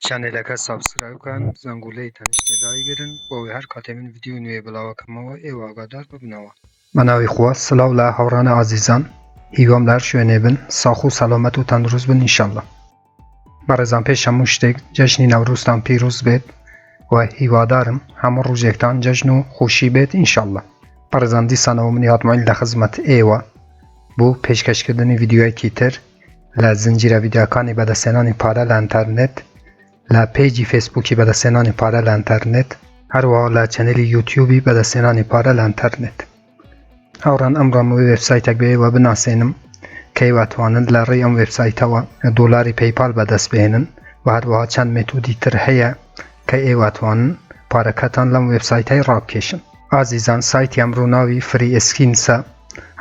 چەنێلەکە سابسکرایب بکەن زەنگوولەی تەنیشتێدای گرن بۆ ئەوەی هەر کاتێ من ڤیدیو نوێ بڵاوەکەمەوە ئێوە ئاگادار ببنەوە. بە ناوی خوا. سڵاو لە هاوڕانە ئازیزان، هیوام لە هەر شوێنێ بن ساخ و سەلامەت و تەندروست بن ئینشەڵڵا. بەڕێزان پێش هەموو شتێک جەژنی نەورۆزتان پیرۆز بێت و هیوادارم هەموو ڕۆژێکتان جەژن و خۆشی بێت ئینشەڵڵا. بەڕێزان دیسانەوە منی هاتماین لە خزمەت ئێوە بۆ پێشکەشکردنی ڤیدیۆیەکی تر لە زنجیرە ڤیدیۆکانی بەدەستهێنانی پارە لە ئینتەرنێت، لە پێیجی فێسبووکی بەدەستهێنانی پارە لە ئینتەرنێت، هەروەها لە چەنێلی یوتیوبی بەدەستهێنانی پارە لە ئینتەرنێت. هاوڕان ئەمڕۆم وێبسایتێک بێەوە بناسێنم کە ئێوەتوانن لە ڕێی ئەم وێبسایتەوە دۆلاری پەیپال بەدەست بهێنن و هەروەها چەند مێتۆدی تر هەیە کە ئێوەتوانن پارەکەتان لەم وێبسایتەی ڕابکێشن. ئازیزان سایتی ئەمڕۆ ناوی فری ئسکینسە،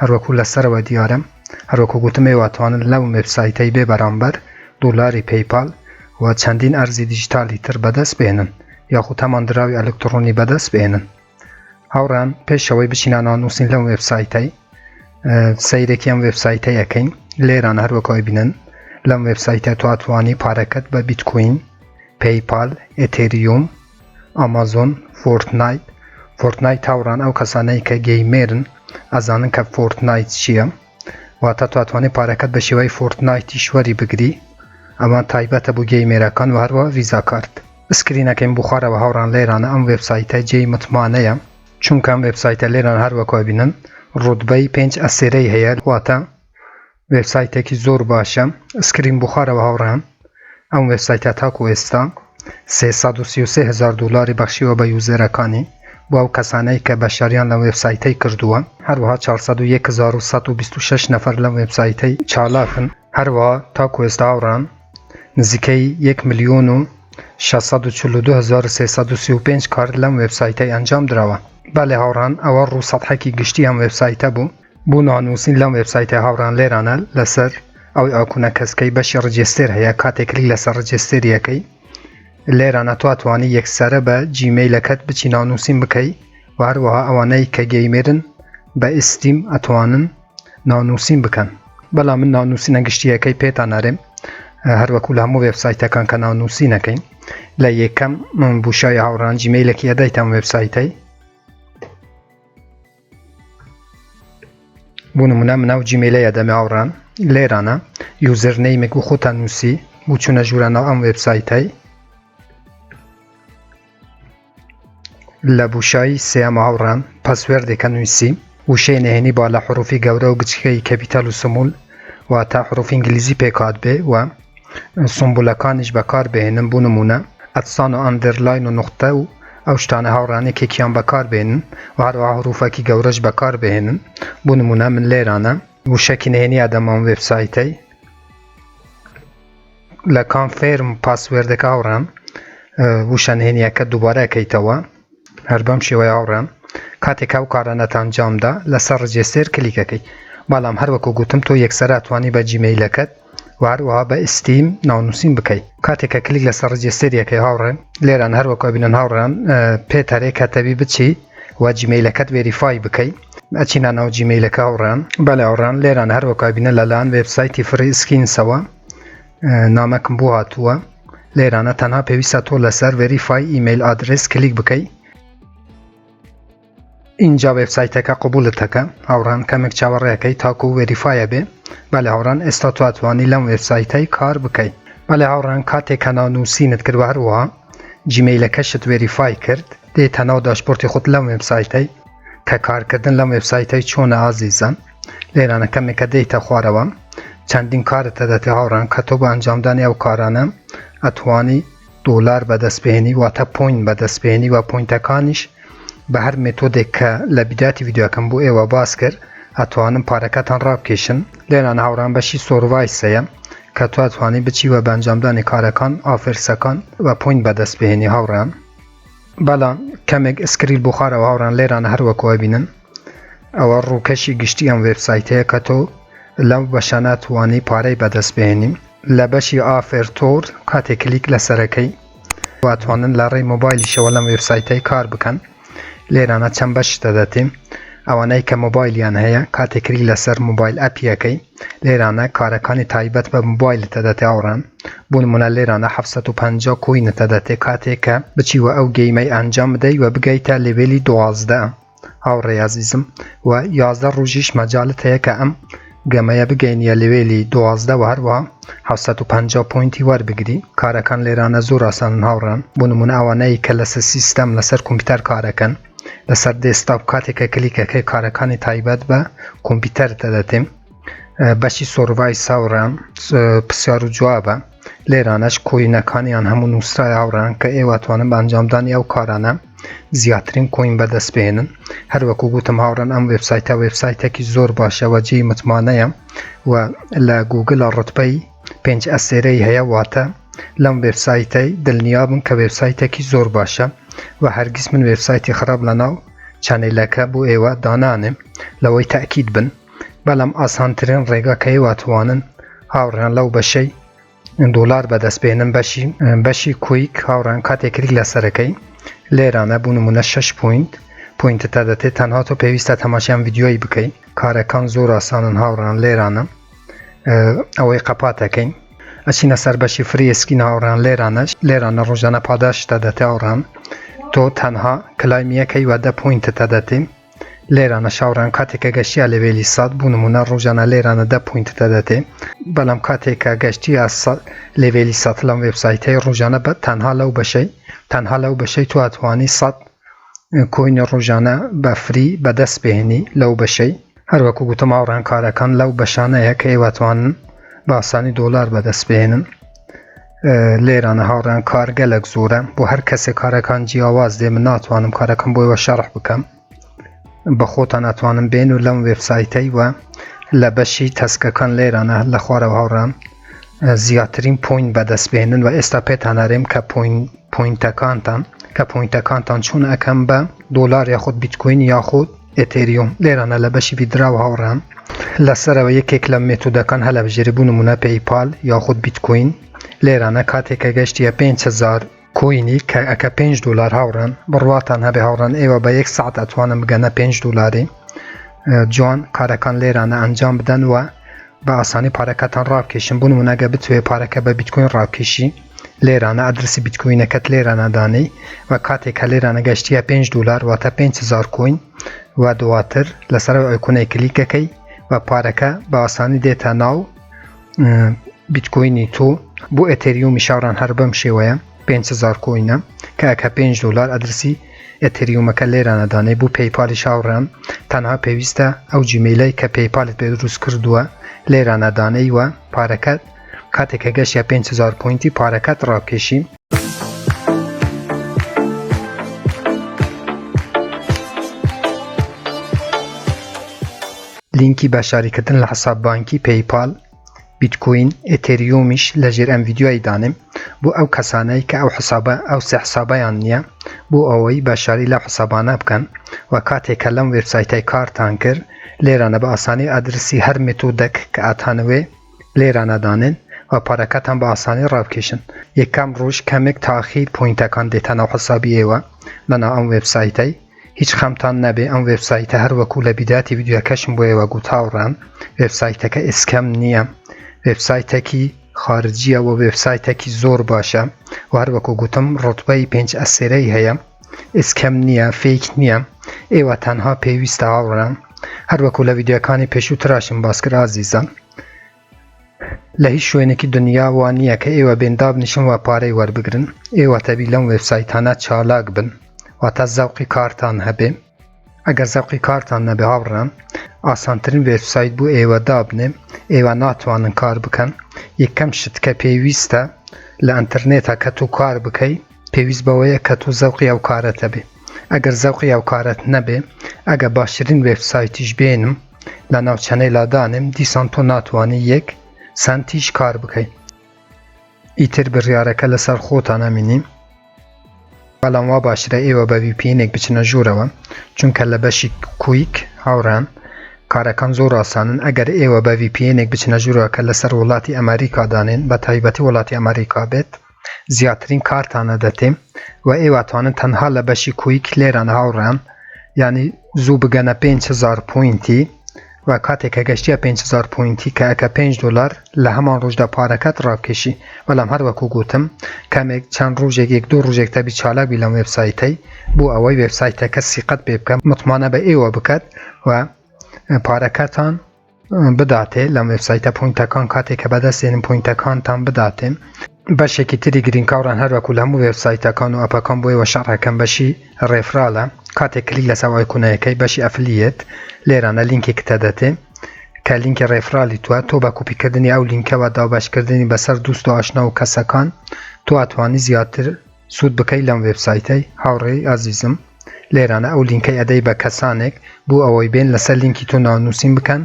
هەروەکو لەسەرەوە دیارەم، هەروەکو گوتم ئێوەتوانن لەم وێبسایتەی بێ بەرامبەر دۆلاری پەیپال و چەندین ئەرزی دیجیتالی تر بەدەست بهێنن یاخود هەمان دراوی ئەلکتڕۆنی بەدەست بهێنن. هاوڕان پێشەوەی بچینە نانووسین لەم وێبسایتەی سەیرێکی ئەم وێبسایتە یەکەین. لێران هەروەکۆی بینن لەم وێبسایتە تواتوانی پارەکەت بە بیتکۆین، پەیپال، ئێسێریۆم، ئامازۆن، فۆرتنایت هاوڕان ئەو کەسانەی کە گەیمێرن ئەزانن کە فۆرتنایت چییە، واتە تواتوانی پارەکەت بە شێوەی فۆرتنایتی شوەری بگری. ئەمە تایبەتە بۆ گەیمێرەکان و هەروەها ڤیزا کارت. سکرینەکەیم بخوارەوە هاوڕان لێرانە ئەم وێبسایتە جێی متمانەیە، چونکە ئەم وێبسایتە لێران هەروەکۆی بینن ڕوتبەی 5 ئەسێرەی هەیە، واتە وێبسایتێکی زۆر باشە. سکرین بخوارەوە هاوڕان ئەم وێبسایتە تاکو ئێستا 333,000 دۆلاری بەخشیوە بە یوزەرەکانی بۆ ئەو کەسانەی کە بەشداریان لە وێبسایتەی کردووە. هەروەها 401,126 نەفەر لەم وێبسایتەی چالاکن. هەروەها تاکو ئێستا هاوڕان نزیکەی 1,642,335 کار لەم وێبسایتەی ئەنجام درراوە. بەڵێ هاوڕان ئەوە ڕووسەدحەکی گشتی ئەم وێبسایتە بوو. بۆ نانووسین لەم وێبسایتە هاوڕان لێرانە لەسەر ئەوی ئاکوونە کەسکەی بەشی ڕجێستێر هەیە. کاتێکلی لەسەر ڕجێستێریەکەی لێرانە تواتوانی یەکسەرە بە جیمەیلەکەت بچی نانووسین بکەی و هەروەها ئەوانەی کە گەیمێرن بە ئستیم ئەتوانن نانووسین بکەن. بەڵام من نانووسینە گشتیەکەی پێتان نەرێم، هەروەکو لە هەموو وێبسایتەکان کە نانووسینەکەین. لە یەکەم بوشای هاوڕان جیمەیلێکی ئەدەیتەم وێبسایتەی. بۆ نمونە مناو جیمەیلەیە دەمێ هاوڕان لێرانە یوزەرنەیمێک و خۆتان نووسی بۆ چوونە ژوورانەوە ئەم وێبسایتەی. لە بوشایی سێیەم هاوڕان پاسوێردێکە نووسی، وشەی نهێنی با لە حروفی گەورە و گچکەی کەپیتال و سمول واتە حروفی ئینگلیزی پێکات بێ و سمبولەکانیش بەکار بهێنن. بۆ نمونە ئەتسان و ئەندەرلاین و نوختە و ئەو شتانە هاوڕانێکێکیان بەکار بهێنن و هەروەها حروفێکی گەورەش بەکار بهێنن. بۆ نمونە من لێرانە وشەکی نهێنی ئەدەمام وێبسایتەی لە کانفێرم پاسوێردەکە هاوڕان وشە نهێنیەکە دووبارە ئەکەیتەوە. هەر بەم شێوەیە هاوڕان کاتێک ئەو کارانەتان ئەنجامدا لەسەر ڕجێستێر کلیکەکەی. بەڵام هەروەکو گوتم تۆ یەکسەر ئەتوانی بە جیمەیلەکەت و هەروەها بە ئستیم ناونووسین بکەیت. کاتێکە کلیک لەسەر ڕجێستێریەکەی هاوڕێن لێران هەروەکو بینن هاوڕان پێت هەرێ کەتەبی بچی و جیمەیلەکەت ڤێریفای بکەیت. ئەچینە ناو جیمەیلەکە هاوڕان. بەڵێ هاوڕان لێران هەروەکو بینن لەلایەن وێبسایتی فری ئسکینسەوە نامەکم بۆ هاتووە. لێرانە تەنها پێویستە تۆ لەسەر ڤێریفای ئیمەیل ئادرێس کلیک بکەیت. اینجا وێبسایتەکە قبولتەکە هاوڕان کەمێک چاوەڕێەکەی تاکو و ڤێریفایە بێ. بەڵێ هاوڕان ئێستا تواتوانی لەم وێبسایتەی کار بکەیت. بەڵێ هاوڕان کاتێک کە نانووسینت کرد و هەروەها جیمەیلەکەشت ڤێریفای کرد دێتە ناو داشبۆرتی خۆت لەم وێبسایتەی کە کارکردن لەم وێبسایتەی چۆنە ئازیزان. لێرانە کەمێکە دێتە خوارەوە چەندین کارتە دەتێ هاوڕان کە تۆ بە ئەنجامدانی ئەو کارانە ئەتوانی دۆلار بەدەستبهێنی واتە پوین بەدەستبهێنی و پوینتەکانیش بە هەر مێتۆدێک کە لە بیداتی ڤیدیۆکەم بۆ ئێوە باس کرد ئەتوانن پارەکەتان ڕابکێشن. لێران هاوڕان بەشی سۆڤایسەیە کە تو ئەتوانی بچیوە بە ئەنجامدانی کارەکان ئافرسەکان و پوین بەدەستبهێنی هاوڕان. بەڵام کەمێک سکریل بخوارەوە هاوڕان لێرانە هەروەکۆ بینن ئەوە ڕووکەشی گشتی ئەم وێبسایتەیە کە تۆ لەم بەشانە توانی پارەی بەدەست بهێنیم. لە بەشی ئافێرتۆر کاتێک کلیک لەسەرەکەی واتوانن لە ڕێی مۆبایلیشەوە لەم وێبسایتەی کار بکەن. لێرانە چەند بەشتە دەتیم ئەوانەی کە مۆبایلیان هەیە کاتێکری لەسەر مۆبایل ئەپیەکەی لێرانە کارەکانی تایبەت بە مۆبایلتە دەتێ هاوڕان بۆ نمونە لێرانە 750 کۆینتە دەتێ کاتێکە بچیوە ئەو گەیمەی ئەنجام بدەی و بگەیتە لێڤێلی 12 هاوڕێی عەزیزم و 11 ڕۆژیش مەجالت هەیە کە ئەم گەمەیە بگەینیە لێڤێلی 12 و هەروەها 750 پوینتی وەربگری کارەکان لێرانە زۆر ئاسانن هاوڕان بۆ نمونە ئەوانەی کە لەسەر سیستەم لەسەر کۆمپیوتەر کارەکەن لەسەر دێسکتاپ کاتێکە کلیکەکەی کارەکانی تایبەت بە کۆمپیوتەرتە دەتێم بەشی سۆڤایس هاوڕان پرسیار و جوابە لێرانەش کۆینەکانیان هەموو نووسرای هاوڕان کە ئێوە توانن بە ئەنجامدانی ئەو کارانە زیاترین کۆین بەدەست بهێنن هەروەکو گوتم هاوڕان ئەم وێبسایتە وێبسایتێکی زۆر باشەوە جێی متمانەیە و لە گوگڵە ڕوتبەی 5 ئەسێرەی هەیە واتە لەم وێبسایتەی دڵنیابن کە وێبسایتێکی زۆر باشە و هەرگیز من وێبسایتی خراپ لەناو چانێلەکە بۆ ئێوە دانانێم لەوەی تاکید بن بەڵام ئاسانترین ڕێگا کە ئێوە توانن هاوڕان لەو بەشەی دۆلار بەدەست بێنن بەشی کویک هاوڕان کاتێکری لەسەرەکەی لێرانە بوو نمونە 6 پوینتتە دەتێت تەنها تۆ پێویستە تەماشایان ڤیدیۆی بکەیت کارەکان زۆر ئاسانن هاوڕان لێرانە ئەوەی قەپاتەکەین ئەچینە سەر بەشی فری ئسکین هاوڕان لێرانە ڕۆژانە پاداشتە دەتێ هاوڕان تۆ تەنها کلایمیەکەی وە 10 پوینتتە دەتێ لێرانە شاوڕان کاتێکە گەشتیە لێڤێلی 100 بوو نمونە ڕۆژانە لێرانە 10 پوینتتە دەتێ بەڵام کاتێکە گەشتیە لێڤێلی 100 لەم وێبسایتەی ڕۆژانە بە تەنها لەو بەشەی تو ئەتوانی 100 کۆینی ڕۆژانە بە فری بەدەست بهێنی لەو بەشەی هەروەکو گوتم هاوڕان کارەکان لەو بەشانەیە کە ئێوە توانن بە ئاسانی دۆلار بەدەست بهێنن لێرانە هاوڕان کار گەلێک زۆرە بۆ هەر کەسێک کارەکان جیاواز دێ من ناتوانم کارەکەم بۆ ئێوە شەرح بکەم بە خۆتان ئەتوانم بێن و لەم وێبسایتەی وە لە بەشی تەسکەکان لێرانە لە خوارەوە هاوڕان زیاترین پوینت بەدەست بهێنن و ئێستا پێتان هەرێم کە پوینتەکانتان چۆن ئەەکەم بە دۆلار یاخود بیتکۆین یاخود ئێسێریۆم لێرانە لە بەشی دراوە هاوڕان لەسەرەوە یەکێک لە مێتۆدەکان هەلە بژێری بوو نمونە پەیپال یاخود بیتکۆین لێرانە کاتێکە گەشتیە 5000 کۆینی کە ئەکە 5 دلار هاوڕان بڕواتان هەبێ هاوڕان ئێوە بە 1 ساعت ئەتوانم بگەنە 5 دلاری جوان کارەکان لێرانە ئەنجام بدەن و بە ئاسانی پارەکەتان ڕابکێشن بوون و نەگە بتوێ پارەکە بە بیتکۆین ڕابکێشی لێرانە ئەدرسی بیتکۆینەکەت لێرانە دانەی و کاتێکە لێرانە گەشتیە 5 دلار واتە 5000 کۆین و دواتر لەسەر ئایکۆنەی کلیکەکەی و پارەکە بە ئاسانی دێتە ناو بیتکۆینی تۆ بۆ ئێسێریومی شاوڕان هەر بەم شێوەیە 5000 کۆینە کە ئەکە 5 دلار ئەدرسی ئێسێریومەکە لێرانە دانەی بۆ پەیپالی شاوڕان تەنها پێویستە ئەو جیمەیلەی کە پەیپالت پێ دروست کردووە لێرانە دانەی وە پارەکەت کاتێکە گەشتە 5000 پوینتی پارەکەت ڕابکێشی لینکی بەشداریکردن لە حساب بەنکی پەیپال بیتکۆین ئێسێریۆمیش لە ژێر ئەم ڤیدیۆی دانم بۆ ئەو کەسانەی کە ئەو سێ حسابەیان نییە بۆ ئەوەی بەشداری لە حسابانە بکەن و کاتێکە لەم وێبسایتەی کارتان کرد لێرانە بە ئاسانی ئەدرسی هەر مێتۆدەک کە ئاتانوێ لێرانە دانن و پارەکەتان بە ئاسانی ڕابکێشن یەکەم ڕۆژ کەمێک تاخیر پوینتەکان دێتە ناو حسابی ئێوە لەناو ئەم وێبسایتەی هیچ خەمتان نەبێ ئەم وێبسایتە هەروەکو لە بیداتی ڤیدیۆکەشم بۆ ئێوە گوتاوڕان وێبسایتەکە ئسکەم نییە وێبسایتێکی خارجیە و وێبسایتێکی زۆر باشە و هەروەکو گوتم ڕوتبەی 5 ئەسێرەی هەیە ئسکەم نییە فێک نییە ئێوە تەنها پێویستە هاوڕان هەروەکو لە ڤیدیۆکانی پێشووتراشم باس کرد ئازیزان لە هیچ شوێنێکی دنیا وان نییە کە ئێوە بێنداب نیشن و پارەی وەربگرن ئێوە تەبی لەم وێبسایتانە چالاک بن واتە زەوقی کارتان هەبێ ئەگەر زەوقی کارتان نەبێ هاوڕان ئاسانترین وێبسایت بوو ئێوە دابنێ ئێوە ناتوانن کار بکەن یەکەم شت کە پێویستە لە ئەنتەرنێتە کە تو کار بکەی پێویست بەوەیە کە تو زەوقی ئەو کارەتە بێ ئەگەر زەوقی ئەو کارەت نەبێ ئەگە باشترین وێبسایتیش بێنم لە ناو چەنەیلا دانم دیسان تۆ ناتوانێت 1 سنتیش کار بکەیت ئیتر بڕیارەکە لەسەر خۆتان ئەمینی بەڵام وا باشترە ئێوە بە VPN-ێک بچنە ژوورەوە چونکە لە بەشی کویک هاوڕان کارەکان زۆر ئاسانن ئەگەر ئێوە بە VPN-ێک بچنە ژوورەوە کە لەسەر وڵاتی ئەمریکا دانێن بە تایبەتی وڵاتی ئەمریکا بێت زیاترین کارتانە دەتێم و ئێوە توانن تەنها لە بەشی کویک لێران هاوڕان یعنی زوو بگەنە 5,000 پوینتی و کاتێک کە گەشتیە 5,000 پوینتی کە ئەکە 5 دلار لە هەمان ڕۆژدا پارەکەت ڕابکێشی. بەڵام هەروەکو گوتم کەمێک چەند ڕۆژێک 1-2 ڕۆژێک تەبی چالاک بی لەم وێبسایتەی بۆ ئەوەی وێبسایتەکە سیقەت پێ بکەم متمانە بە ئێوە بکات و پارەکەتان بداتێ لەم وێبسایتە پوینتەکان کاتێک کە بەدەستێنن پوینتەکانتان بداتێن. بەشێکی تری گرینکاڕان هەروەکو لە هەموو وێبسایتەکان و ئەپەکان بۆ ئێوە شەڕەکەم بەشی ڕێفرالە. کاتێک کلیک لەسەر ئایکۆنەکەی بەشی ئەفلیەت لێرانە لینکی کتە دەتێ کە لینکی ڕێفرالی توە تۆ بە کوپیکردنی ئەو لینکەوە دابەشکردنی بەسەر دوست و ئاشنا و کەسەکان تۆ ئەتوانی زیاتر سود بکەی لەم وێبسایتەی. هاوڕێی ئازیزم لێرانە ئەو لینکەی ئەدەی بە کەسانێک بۆ ئەوەی بێن لەسەر لینکی تۆ ناونووسین بکەن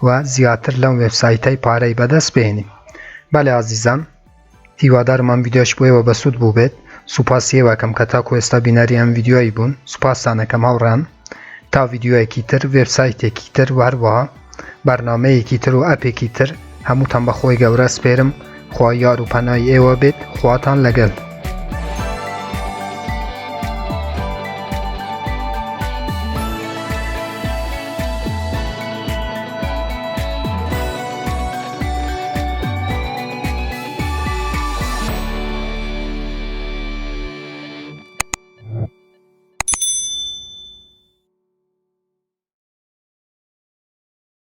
و زیاتر لەم وێبسایتەی پارەی بەدەست بێنی. بەڵێ ئازیزان هیوادارم ڤیدیۆش بۆ ئێوە بەسوود بوو بێت. سوپاسی ئێوەکەم کە تاکو ئێستا بینەری ئەم ڤیدیۆی بوون. سوپاسانەکەم هاوڕان تا ڤیدیۆیەکی تر وێبسایتێکی تر و هەروەها بەرنامەیەکی تر و ئەپێکی تر هەمووتان بەخۆی گەورە سپێرم. خوا یار و پەنای ئێوە بێت. خواتان لەگەڵ.